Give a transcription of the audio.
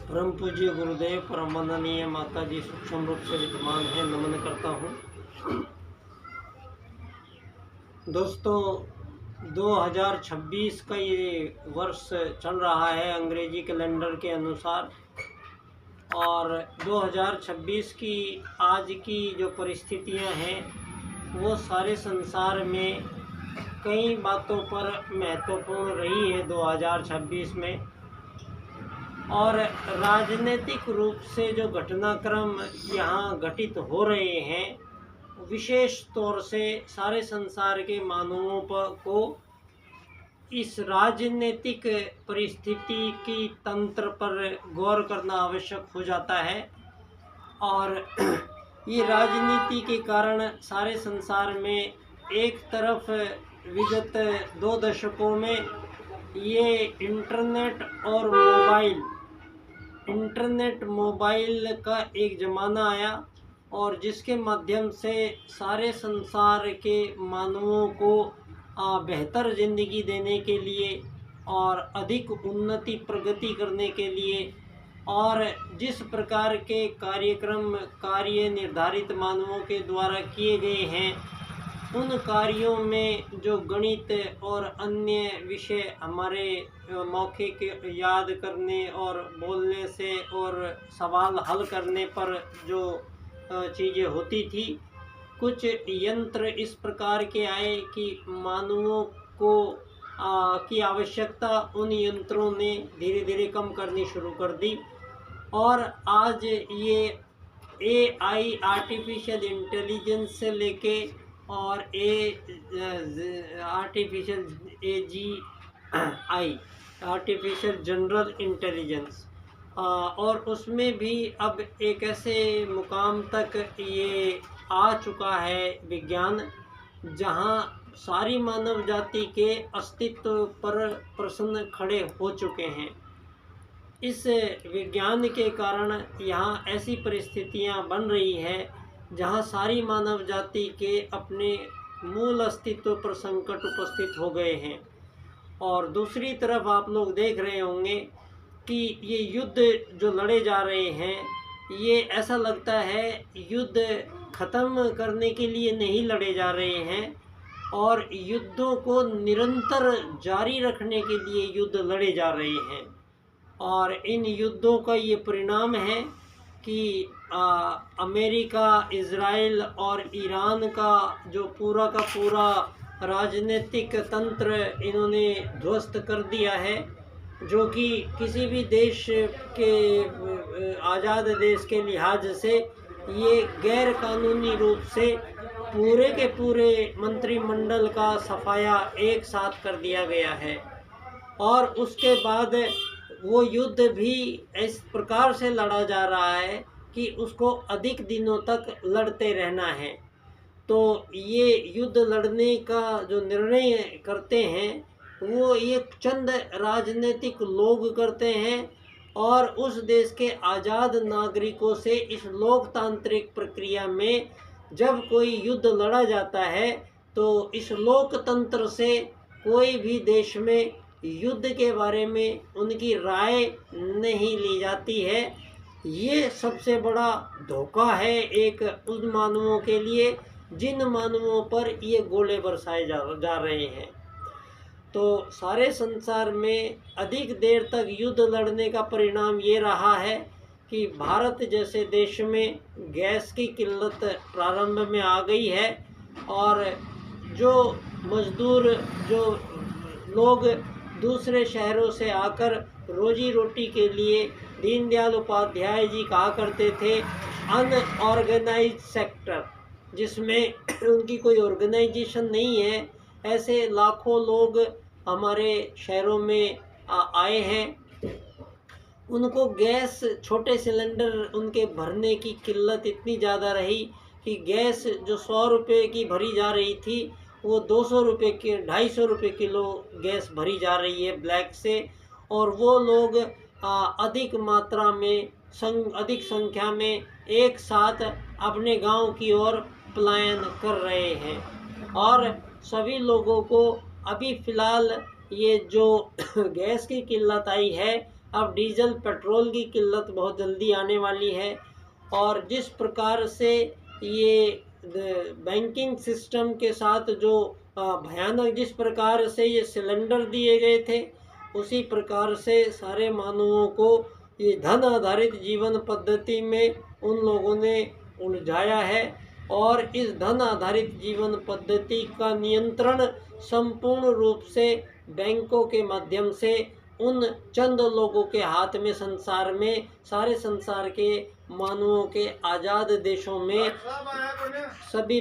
परम पूज्य गुरुदेव परम वंदनीय माता जी सूक्ष्म रूप से विद्यमान है, नमन करता हूँ। दोस्तों, 2026 का ये वर्ष चल रहा है अंग्रेजी कैलेंडर के अनुसार, और 2026 की आज की जो परिस्थितियाँ हैं वो सारे संसार में कई बातों पर महत्वपूर्ण रही है 2026 में। और राजनीतिक रूप से जो घटनाक्रम यहाँ घटित हो रहे हैं, विशेष तौर से सारे संसार के मानवों को इस राजनीतिक परिस्थिति की तंत्र पर गौर करना आवश्यक हो जाता है। और ये राजनीति के कारण सारे संसार में एक तरफ विगत 2 दशकों में ये इंटरनेट मोबाइल का एक ज़माना आया, और जिसके माध्यम से सारे संसार के मानवों को बेहतर ज़िंदगी देने के लिए और अधिक उन्नति प्रगति करने के लिए, और जिस प्रकार के कार्य निर्धारित मानवों के द्वारा किए गए हैं, उन कार्यों में जो गणित और अन्य विषय हमारे मौखिक याद करने और बोलने से और सवाल हल करने पर जो चीज़ें होती थी, कुछ यंत्र इस प्रकार के आए कि मानवों को की आवश्यकता उन यंत्रों ने धीरे धीरे कम करनी शुरू कर दी। और आज ये AI आर्टिफिशियल इंटेलिजेंस से लेके और AGI आर्टिफिशियल जनरल इंटेलिजेंस, और उसमें भी अब एक ऐसे मुकाम तक ये आ चुका है विज्ञान, जहाँ सारी मानव जाति के अस्तित्व पर प्रश्न खड़े हो चुके हैं। इस विज्ञान के कारण यहाँ ऐसी परिस्थितियाँ बन रही है जहाँ सारी मानव जाति के अपने मूल अस्तित्व पर संकट उपस्थित हो गए हैं। और दूसरी तरफ आप लोग देख रहे होंगे कि ये युद्ध जो लड़े जा रहे हैं, ये ऐसा लगता है युद्ध ख़त्म करने के लिए नहीं लड़े जा रहे हैं, और युद्धों को निरंतर जारी रखने के लिए युद्ध लड़े जा रहे हैं। और इन युद्धों का ये परिणाम है कि अमेरिका, इज़राइल और ईरान का जो पूरा का पूरा राजनीतिक तंत्र इन्होंने ध्वस्त कर दिया है, जो कि किसी भी देश के आज़ाद देश के लिहाज से ये गैर कानूनी रूप से पूरे के पूरे मंत्रिमंडल का सफाया एक साथ कर दिया गया है। और उसके बाद वो युद्ध भी इस प्रकार से लड़ा जा रहा है कि उसको अधिक दिनों तक लड़ते रहना है। तो ये युद्ध लड़ने का जो निर्णय करते हैं वो ये चंद राजनीतिक लोग करते हैं, और उस देश के आज़ाद नागरिकों से इस लोकतांत्रिक प्रक्रिया में जब कोई युद्ध लड़ा जाता है तो इस लोकतंत्र से कोई भी देश में युद्ध के बारे में उनकी राय नहीं ली जाती है। ये सबसे बड़ा धोखा है एक उन मानवों के लिए जिन मानवों पर ये गोले बरसाए जा रहे हैं। तो सारे संसार में अधिक देर तक युद्ध लड़ने का परिणाम ये रहा है कि भारत जैसे देश में गैस की किल्लत प्रारंभ में आ गई है, और जो मजदूर, जो लोग दूसरे शहरों से आकर रोजी रोटी के लिए, दीनदयाल उपाध्याय जी कहा करते थे अनऑर्गेनाइज्ड सेक्टर, जिसमें उनकी कोई ऑर्गेनाइजेशन नहीं है, ऐसे लाखों लोग हमारे शहरों में आए हैं। उनको गैस, छोटे सिलेंडर उनके भरने की किल्लत इतनी ज़्यादा रही कि गैस जो 100 रुपये की भरी जा रही थी वो 200 रुपये के 250 रुपये किलो गैस भरी जा रही है ब्लैक से। और वो लोग अधिक मात्रा में अधिक संख्या में एक साथ अपने गांव की ओर पलायन कर रहे हैं। और सभी लोगों को अभी फ़िलहाल ये जो गैस की किल्लत आई है अब डीजल पेट्रोल की किल्लत बहुत जल्दी आने वाली है। और जिस प्रकार से ये बैंकिंग सिस्टम के साथ जो भयानक जिस प्रकार से ये सिलेंडर दिए गए थे, उसी प्रकार से सारे मानवों को ये धन आधारित जीवन पद्धति में उन लोगों ने उलझाया है। और इस धन आधारित जीवन पद्धति का नियंत्रण संपूर्ण रूप से बैंकों के माध्यम से उन चंद लोगों के हाथ में संसार में, सारे संसार के मानवों के आज़ाद देशों में सभी